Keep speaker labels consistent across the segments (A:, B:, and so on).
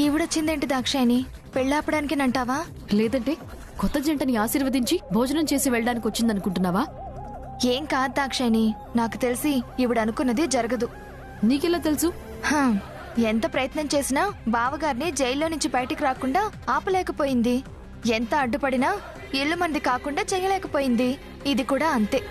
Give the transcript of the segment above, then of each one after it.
A: ఈవిడొచ్చిందేంటి దాక్షాయిని? పెళ్ళాపడానికి నంటావా?
B: లేదంటే కొత్త జంటని ఆశీర్వదించి భోజనం చేసి వెళ్ళడానికి వచ్చిందనుకుంటున్నావా?
A: ఏం కాదు దాక్షాయిని, నాకు తెలిసి ఈవిడనుకున్నది జరగదు.
B: నీకెలా తెలుసు?
A: ఎంత ప్రయత్నం చేసినా బావగారిని జైల్లో నుంచి బయటికి రాకుండా ఆపలేకపోయింది. ఎంత అడ్డుపడినా ఇల్లు మంది కాకుండా చేయలేకపోయింది. ఇది కూడా అంతే.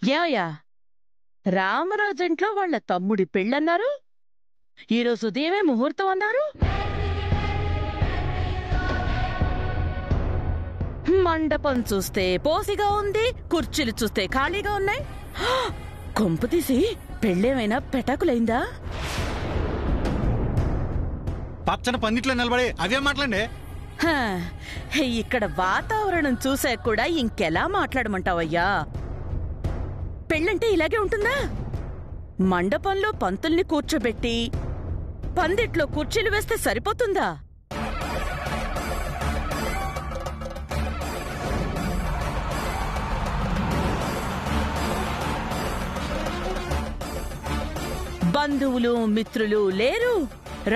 C: ఏమయ్యా, రామరాజంట్లో వాళ్ల తమ్ముడి పెళ్ళన్నారు. ఈరోజు ఉదయమే ముహూర్తం అన్నారు. మండపం చూస్తే పోసిగా ఉంది, కుర్చీలు చూస్తే ఖాళీగా ఉన్నాయి. కొంపు తీసి పెళ్ళేమైనా పెటాకులైందా?
D: పచ్చని పన్నిట్లో నిలబడి అవే మాట్లాడండి.
C: ఇక్కడ వాతావరణం చూసాక కూడా ఇంకెలా మాట్లాడమంటావయ్యా? పెళ్ళంటే ఇలాగే ఉంటుందా? మండపంలో పంతుల్ని కూర్చోబెట్టి పందిట్లో కుర్చీలు వేస్తే సరిపోతుందా? బంధువులు మిత్రులు లేరు.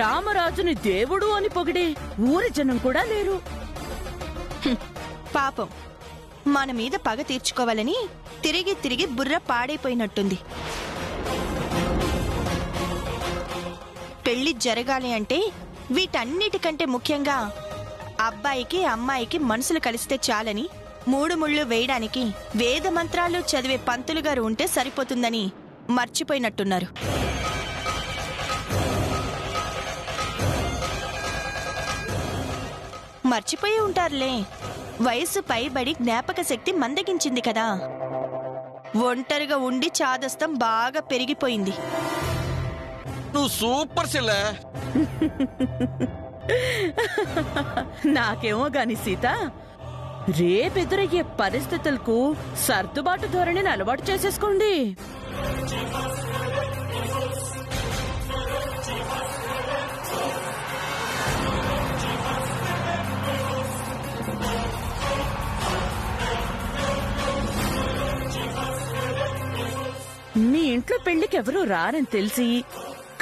C: రామరాజుని దేవుడు అని పొగిడే ఊరి జనం కూడా లేరు.
E: పాపం మన మీద పగ తీర్చుకోవాలని తిరిగి తిరిగి బుర్ర పాడైపోయినట్టుంది. పెళ్లి జరగాలి అంటే వీటన్నిటికంటే ముఖ్యంగా అబ్బాయికి అమ్మాయికి మనసులు కలిస్తే చాలని 3 ముళ్ళు వేయడానికి వేద మంత్రాలు చదివే పంతులు గారు ఉంటే సరిపోతుందని మర్చిపోయినట్టున్నారు. మర్చిపోయి ఉంటారులే. వయసు పైబడి జ్ఞాపక శక్తి మందగించింది కదా. ఒంటరిగా ఉండి చాదస్తం బాగా పెరిగిపోయింది.
F: నువ్వు సూపర్ సెల్లే.
C: నాకేమో గాని సీత, రేపెదురయ్యే పరిస్థితులకు సర్దుబాటు ధోరణిని అలవాటు చేసేసుకోండి. మీ ఇంట్లో పెళ్లికి ఎవరూ రారని తెలిసి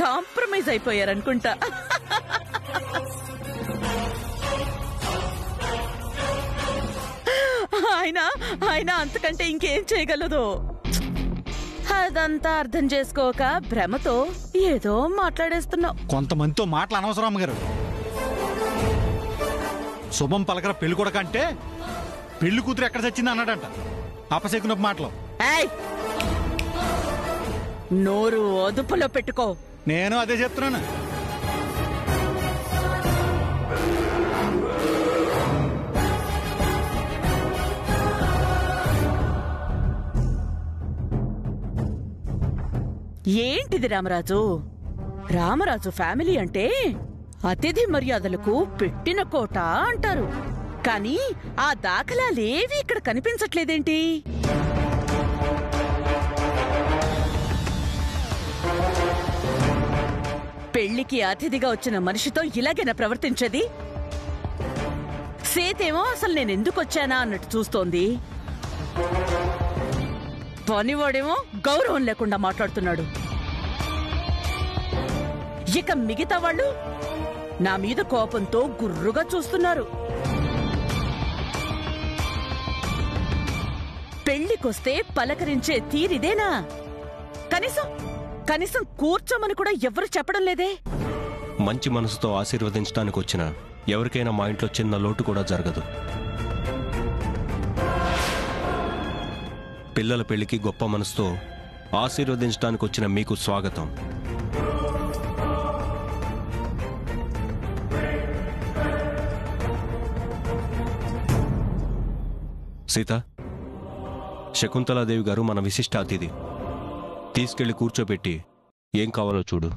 C: కాంప్రమైజ్ అయిపోయారనుకుంటా. ఆయన అంతకంటే ఇంకేం చేయగలదు? అదంతా అర్థం చేసుకోక భ్రమతో ఏదో మాట్లాడేస్తున్నావు.
D: కొంతమందితో మాటలు అనవసరం అమ్మగారు. శుభం పలకర పెళ్లి కొడక అంటే పెళ్లి కూతురు ఎక్కడ చచ్చింది అన్నాడంట. అపశకునపు మాటలు.
C: నోరు అదుపులో పెట్టుకో.
D: నేను అదే చెప్తున్నాను.
C: ఏంటిది రామరాజు? రామరాజు ఫ్యామిలీ అంటే అతిథి మర్యాదలకు పెట్టిన కోట అంటారు. కానీ ఆ దాఖలాలేవి ఇక్కడ కనిపించట్లేదేంటి? పెళ్లికి అతిథిగా వచ్చిన మనిషితో ఇలాగేనా ప్రవర్తించేది? సీతేమో అసలు నేనెందుకొచ్చానా అన్నట్టు చూస్తోంది. పనివాడేమో గౌరవం లేకుండా మాట్లాడుతున్నాడు. ఇక మిగతా వాళ్ళు నా మీద కోపంతో గుర్రుగా చూస్తున్నారు. పెళ్లికొస్తే పలకరించే తీరిదేనా? కనీసం కూర్చోమని కూడా ఎవరు చెప్పడం లేదే.
G: మంచి మనసుతో ఆశీర్వదించడానికి వచ్చిన ఎవరికైనా మా ఇంట్లో చిన్న లోటు కూడా జరగదు. పిల్లల పెళ్లికి గొప్ప మనసుతో ఆశీర్వదించడానికి వచ్చిన మీకు స్వాగతం. సీత, శకుంతలాదేవి గారు మన విశిష్ట అతిథి. తీసుకెళ్లి కూర్చోబెట్టి ఏం కావాలో చూడు.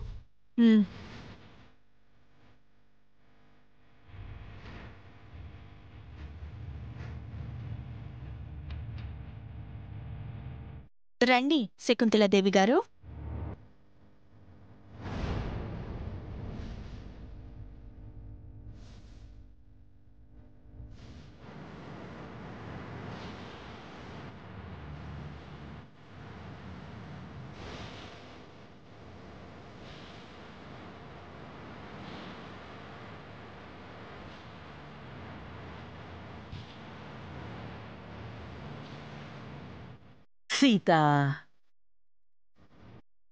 E: రండి శకుంతలాదేవి గారు.
C: సీత,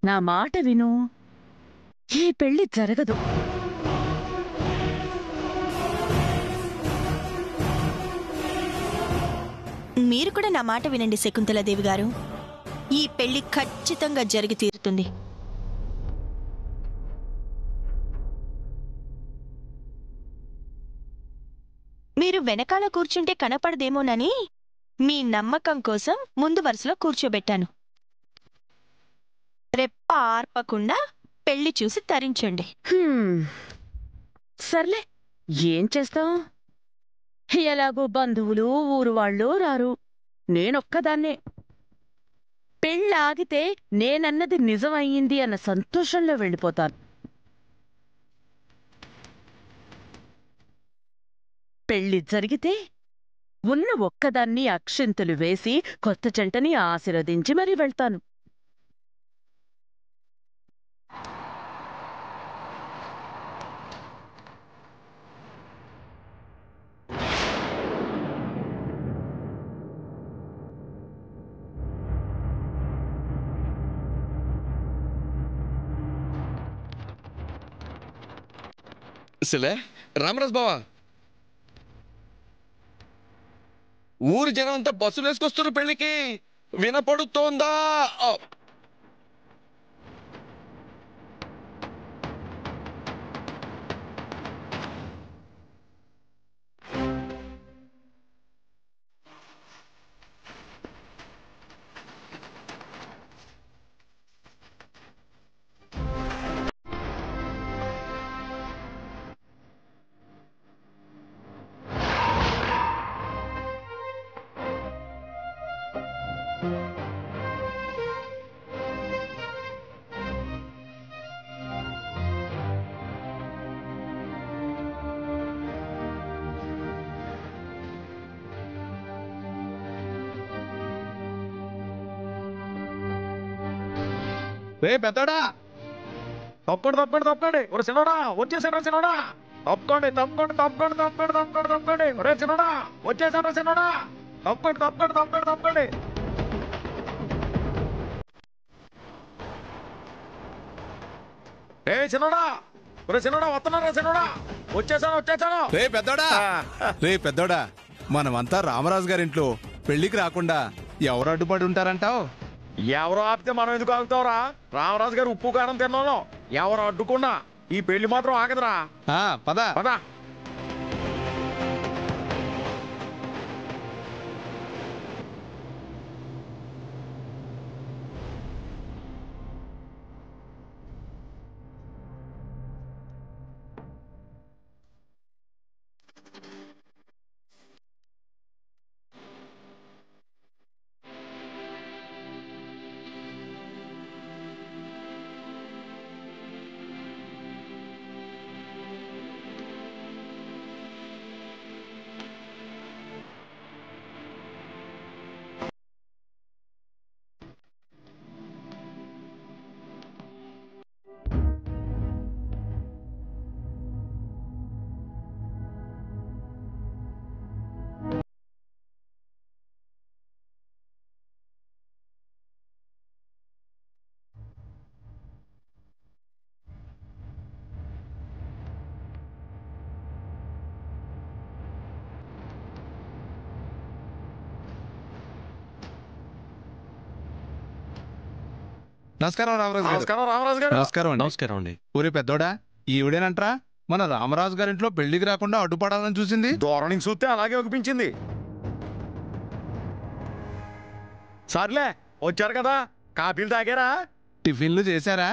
C: నా మాట విను. ఈ పెళ్లి జరగదు.
E: మీరు కూడా నా మాట వినండి శకుంతలాదేవి గారు. ఈ పెళ్లి ఖచ్చితంగా జరిగి తీరుతుంది. మీరు వెనకాల కూర్చుంటే కనపడదేమోనని మీ నమ్మకం కోసం ముందు వరుసలో కూర్చోబెట్టాను. రెప్ప ఆర్పకుండా పెళ్లి చూసి తరించండి.
C: సర్లే, ఏం చేస్తాం? ఎలాగో బంధువులు ఊరు వాళ్ళు రారు. నేనొక్కదాన్నే. పెళ్ళాగితే నేనన్నది నిజమయ్యింది అన్న సంతోషంలో వెళ్ళిపోతాను. పెళ్లి జరిగితే ఉన్న ఒక్కదాన్ని అక్షింతలు వేసి కొత్త జంటని ఆశీర్వదించి మరీ వెళ్తాను.
F: శిలే, రామరాజు బావా, ఊరి జనం అంతా బస్సులు వేసుకొస్తున్నారు పెళ్లికి. వినపడుతోందా?
H: రే పెద్దడా, తప్పండి ఒరే చిన్నోడా, వచ్చేసాడు చిన్నోడా, తప్పండి ఒరే చిన్నోడా, వచ్చేసాడు చిన్నోడా, తప్పండి. రే చిన్నోడా, ఒరే చిన్నోడా, వస్తున్నారా చిన్నోడా, వచ్చేసాను.
I: రే పెద్దోడా, మనమంతా రామరాజు గారింట్లో పెళ్లికి రాకుండా ఎవరు అడ్డుపడి ఉంటారంటావు?
H: ఎవరు ఆపితే మనం ఎందుకు ఆగుతావురా? రామరాజు గారు ఉప్పు కారం తిన్నాను. ఎవరు అడ్డుకున్నా ఈ పెళ్లి మాత్రం ఆగదురా. పద.
I: నమస్కారం రామరాజు గారు.
H: నమస్కారం రామరాజు గారు.
I: నమస్కారం అండి.
G: నమస్కారం అండి.
I: ఊరి పెద్దోడా, ఈవిడేనంట్రా మన రామరాజు గారింట్లో పెళ్లికి రాకుండా అడ్డుపడాలని చూసింది.
H: దూరం నుంచి చూస్తే అలాగే ఒప్పించింది. సర్లే, వచ్చారు కదా, కాఫీలు తాగారా?
I: టిఫిన్లు చేశారా?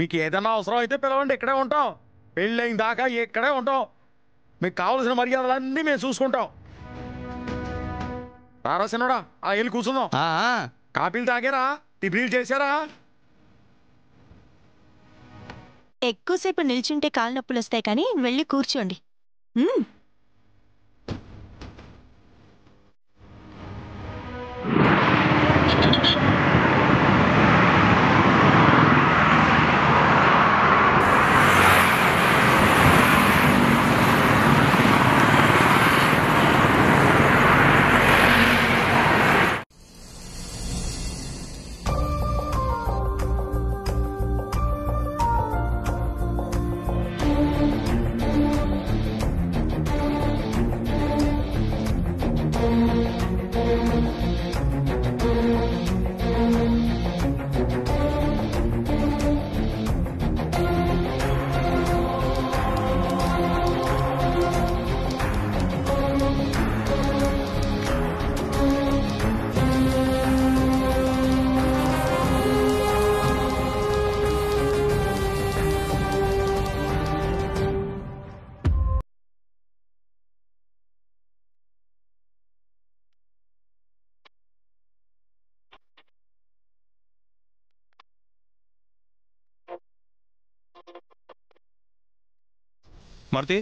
H: మీకు ఏదైనా అవసరం అయితే పిలవండి, ఇక్కడే ఉంటాం. పెళ్ళైన దాకా ఇక్కడే ఉంటాం. మీకు కావలసిన మర్యాదలన్నీ మేము చూసుకుంటాం. రారా సిన్నోడా, ఆ వెళ్ళి కూర్చుందాం.
I: ఆ,
H: కాఫీలు తాగారా? టిఫిన్లు చేశారా?
E: ఎక్కువసేపు నిల్చుంటే కాలు నొప్పులు వస్తాయి, కానీ వెళ్ళి కూర్చోండి.
G: మారుతి,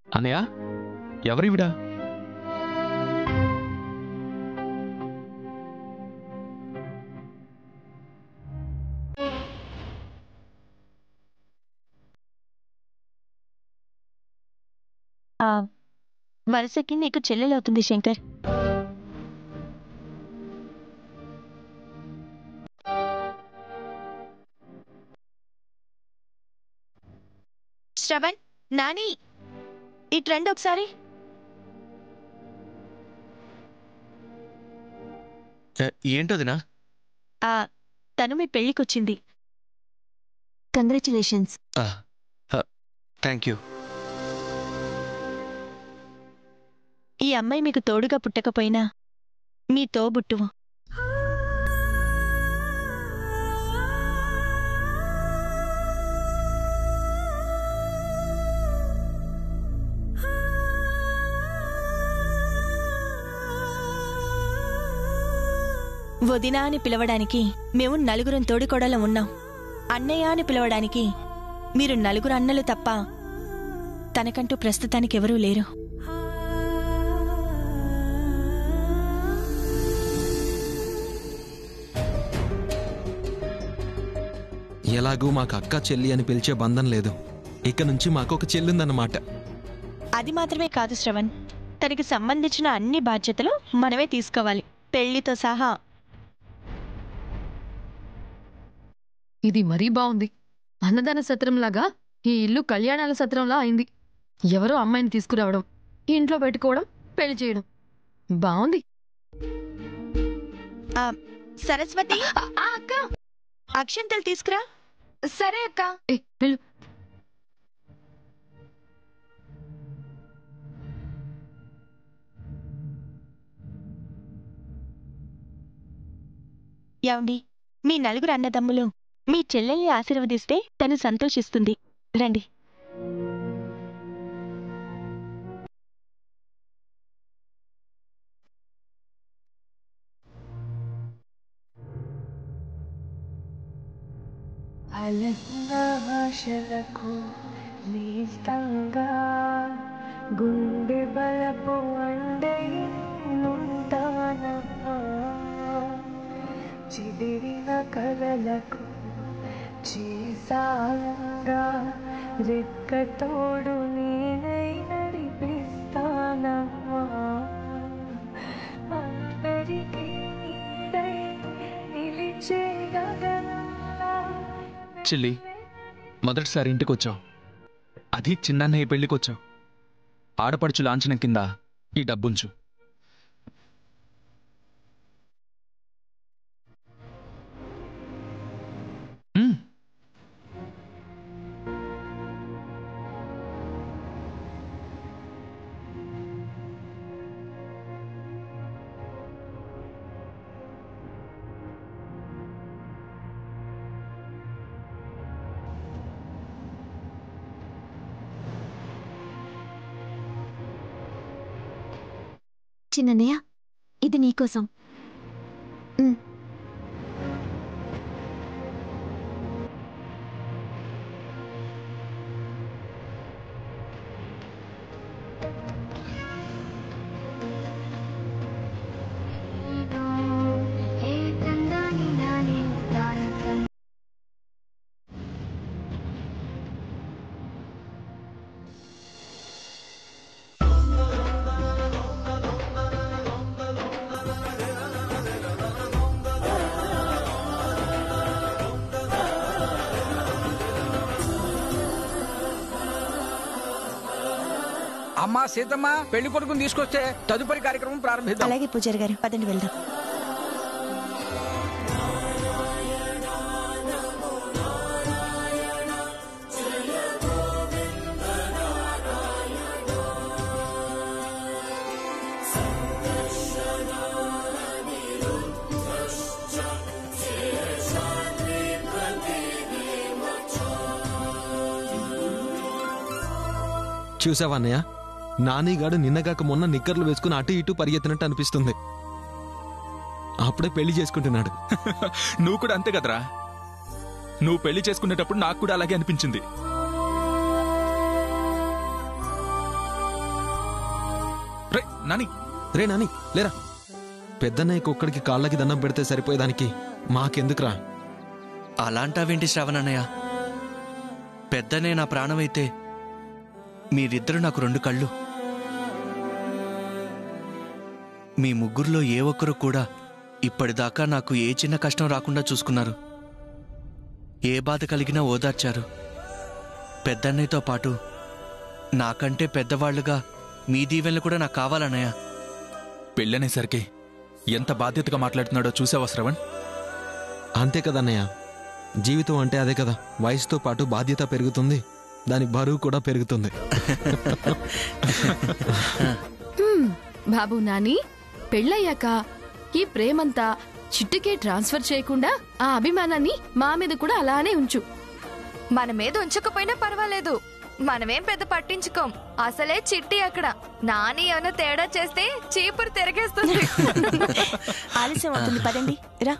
F: అన్నయ్య, ఎవరివిడా?
E: వరుసకి నీకు చెల్లెలవుతుంది శంకర్. శ్రవణ్, నాని, ఇటు రండి ఒకసారి.
F: ఏంటదినా?
E: తను మీ పెళ్ళికొచ్చింది. కంగ్రాచులేషన్స్.
F: Thank you.
E: ఈ అమ్మాయి మీకు తోడుగా పుట్టకపోయినా మీ తోబుట్టువు. వదినా అని పిలవడానికి మేము నలుగురం తోడికోడలం ఉన్నాం. అన్నయ్య అని పిలవడానికి మీరు నలుగురు అన్నలు తప్ప తనకంటూ ప్రస్తుతానికి ఎవరూ లేరు.
J: ఎలాగూ మాకు అక్క చెల్లి అని పిలిచే బంధం లేదు. ఇక నుంచి మాకు ఒక చెల్లుందన్నమాట.
E: అది మాత్రమే కాదు శ్రవణ్, తనకి సంబంధించిన అన్ని బాధ్యతలు మనమే తీసుకోవాలి, పెళ్లితో సహా.
B: ఇది మరీ బాగుంది. అన్నదాన సత్రంలాగా ఈ ఇల్లు కళ్యాణాల సత్రంలా అయింది. ఎవరో అమ్మాయిని తీసుకురావడం, ఇంట్లో పెట్టుకోవడం, పెళ్లి చేయడం బాగుంది.
E: సరస్వతి,
A: అక్క,
E: అక్షంతలు తీసుకురా.
A: సరే అక్క.
B: వెళ్ళు.
E: యాండి, మీ నలుగురు అన్నదమ్ములు మీ చెల్లెల్ని ఆశీర్వదిస్తే తను సంతోషిస్తుంది. రండి.
K: ఆశలకు నీస్తంగా గుండె బలపు అండైనుంటానమ్మా చిదిరిన కలలకు చీసాలంగా రెక్కతోడు నేనై నడిపిస్తానమ్మా అందరికీ నీడై నిలిచే గగనంలా
J: చెల్లి మొదటిసారి ఇంటికి వచ్చావు, అది చిన్నన్నయ్య పెళ్లికి వచ్చావు. ఆడపడుచు లాంఛనం కింద ఈ డబ్బుంచు.
L: చిన్నయ్య, ఇది నీకోసం.
M: అమ్మా సీతమ్మ, పెళ్లి కొడుకుని తీసుకొస్తే తదుపరి కార్యక్రమం ప్రారంభిద్దాం.
E: అలాగే పూజారి గారు, పదండి వెళ్దాం.
J: చూసావా అన్నయ్య, నానిగాడు నిన్నగాక మొన్న నిక్కర్లు వేసుకుని అటు ఇటు పరిగెత్తినట్టు అనిపిస్తుంది. అప్పుడే పెళ్లి చేసుకుంటున్నాడు.
N: నువ్వు కూడా అంతే కదరా. నువ్వు పెళ్లి చేసుకునేటప్పుడు నాకు కూడా అలాగే అనిపించింది.
J: రే నాని లేరా. పెద్దన్నయ్యకు ఒక్కడికి కాళ్ళకి దండం పెడితే సరిపోయేదానికి మాకెందుకురా?
F: అలాంటావేంటి శ్రవణన్నయ్య? పెద్దనే నా ప్రాణమైతే మీరిద్దరు నాకు 2 కళ్ళు. మీ ముగ్గురులో ఏ ఒక్కరు కూడా ఇప్పటిదాకా నాకు ఏ చిన్న కష్టం రాకుండా చూసుకున్నారు. ఏ బాధ కలిగినా ఓదార్చారు. పెద్దన్నయ్యతో పాటు నాకంటే పెద్దవాళ్లుగా మీ దీవెనలు కూడా నాకు కావాలన్నయ్య.
N: పెళ్ళనేసరికి ఎంత బాధ్యతగా మాట్లాడుతున్నాడో చూసావా శ్రవణ్?
J: అంతే కదన్నయ్య, జీవితం అంటే అదే కదా. వయసుతో పాటు బాధ్యత పెరుగుతుంది, దాని బరువు కూడా పెరుగుతుంది.
B: బాబు నాని, పెళ్ళయ్యాక ఈ ప్రేమంతా చిట్టుకే ట్రాన్స్ఫర్ చేయకుండా ఆ అభిమానాన్ని మా మీద కూడా అలానే ఉంచు.
A: మన మీద ఉంచకపోయినా పర్వాలేదు, మనమేం పెద్ద పట్టించుకోం. అసలే చిట్టి అక్కడ. నాని ఏమైనా తేడా చేస్తే చీపురు తిరగేస్తుంది.
E: ఆలస్యం అవుతుంది, పదండి రా.